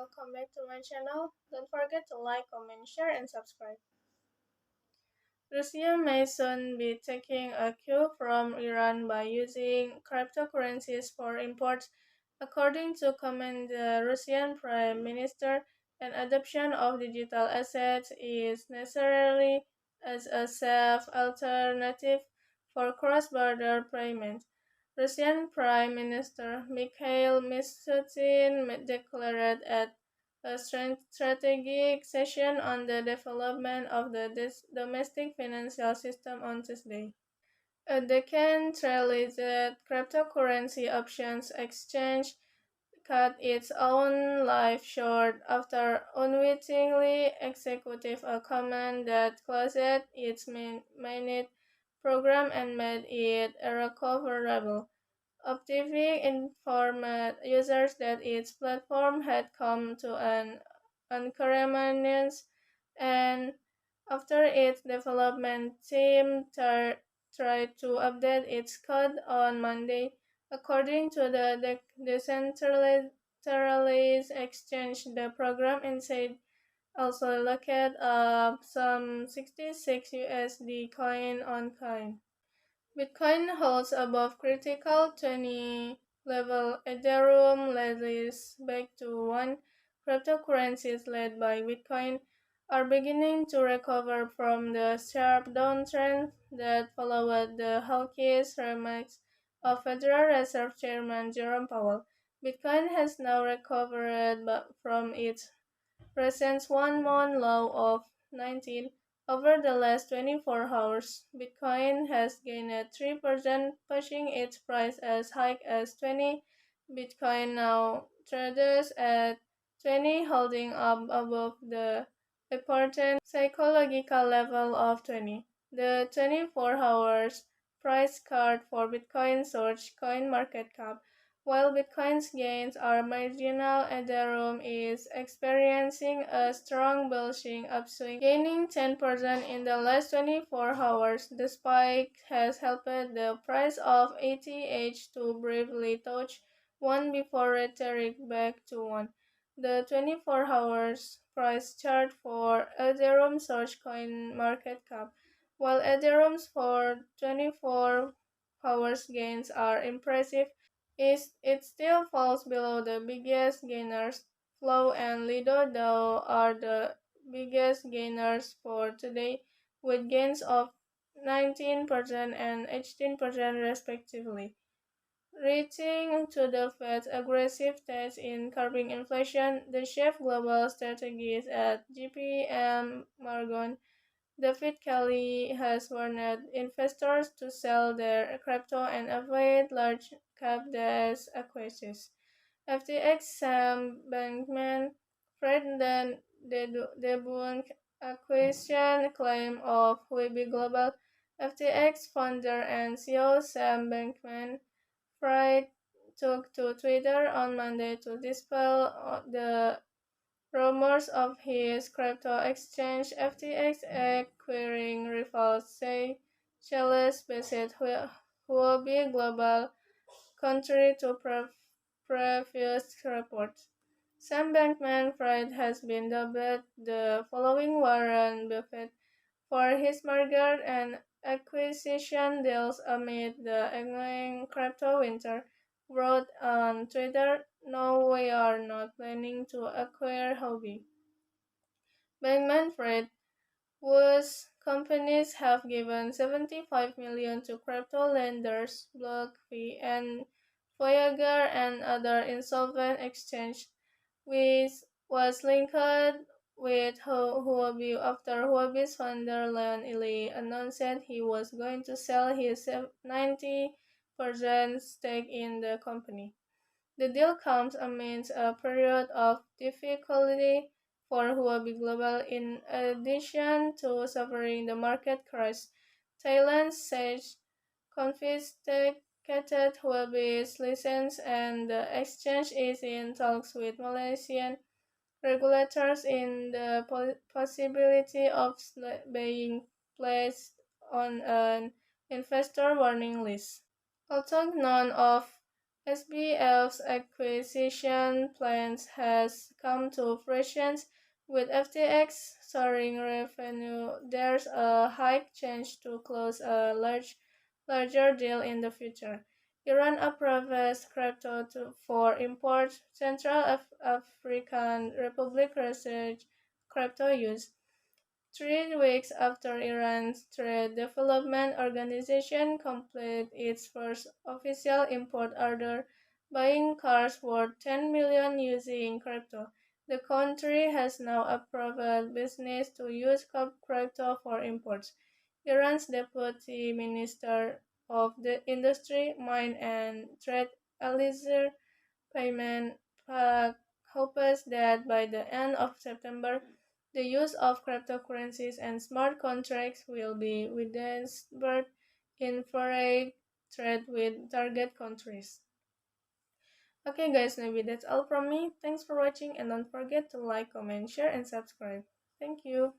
welcome back to my channel. Don't forget to like, comment, share, and subscribe. Russia may soon be taking a cue from Iran by using cryptocurrencies for imports, according to comment the Russian Prime Minister. An adoption of digital assets is necessarily as a safe alternative for cross-border payments. Russian Prime Minister Mikhail Mishustin declared at a strategic session on the development of the domestic financial system on Tuesday. A decentralized cryptocurrency options exchange cut its own life short after unwittingly executing a command that closed its mainnet program and made it irrecoverable. Optivic informed users that its platform had come to an unceremonious and after its development team tried to update its code on Monday. According to the decentralized exchange, the program inside also locked up some 66 USD coin on coin. Bitcoin holds above critical 20 level. Ethereum rallies back to one. Cryptocurrencies led by Bitcoin are beginning to recover from the sharp downtrend that followed the hawkish remarks of Federal Reserve Chairman Jerome Powell. Bitcoin has now recovered from its presents one-month low of 19. Over the last 24 hours, Bitcoin has gained 3%, pushing its price as high as 20. Bitcoin now trades at 20, holding up above the important psychological level of 20. The 24 hours price chart for Bitcoin surged coin market cap. While Bitcoin's gains are marginal, Ethereum is experiencing a strong bullish upswing, gaining 10% in the last 24 hours. The spike has helped the price of ETH to briefly touch 1 before returning back to 1. The 24 hours price chart for Ethereum surged coin market cap, while Ethereum's for 24 hours gains are impressive. It still falls below the biggest gainers. Flow and Lido though are the biggest gainers for today, with gains of 19% and 18% respectively. Reaching to the Fed's aggressive stance in curbing inflation, the chief global strategist at JP Morgan, David Kelly, has warned investors to sell their crypto and avoid large cap debt acquisitions. FTX Sam Bankman-Fried debunked acquisition claim of Huobi Global. FTX founder and CEO Sam Bankman-Fried took to Twitter on Monday to dispel the rumors of his crypto exchange. FTX acquiring rival Seychelles-based Huobi Global, contrary to previous reports. Sam Bankman-Fried has been dubbed the following Warren Buffett for his merger and acquisition deals amid the ongoing crypto winter. Wrote on Twitter, "No, we are not planning to acquire Hobby." Bankman-Fried, whose companies have given 75 million to crypto lenders, BlockFi, and Voyager and other insolvent exchanges, which was linked with Huobi after Huobi's founder Leon Ili announced he was going to sell his 90% stake in the company. The deal comes amidst a period of difficulty for Huobi Global in addition to suffering the market crash. Thailand's SAGE confiscated Huobi's license and the exchange is in talks with Malaysian regulators in the possibility of being placed on an investor warning list. Although none of SBF's acquisition plans has come to fruition with FTX soaring revenue. There's a high chance to close a larger deal in the future. Iran approves crypto for import. Central African Republic research crypto use. 3 weeks after Iran's Trade Development Organization completed its first official import order, buying cars worth 10 million using crypto, the country has now approved business to use crypto for imports. Iran's Deputy Minister of the Industry, Mine and Trade, Eliezer Payment hopes that by the end of September, the use of cryptocurrencies and smart contracts will be widespread in foreign trade with target countries. Okay guys, maybe that's all from me. Thanks for watching and don't forget to like, comment, share, and subscribe. Thank you.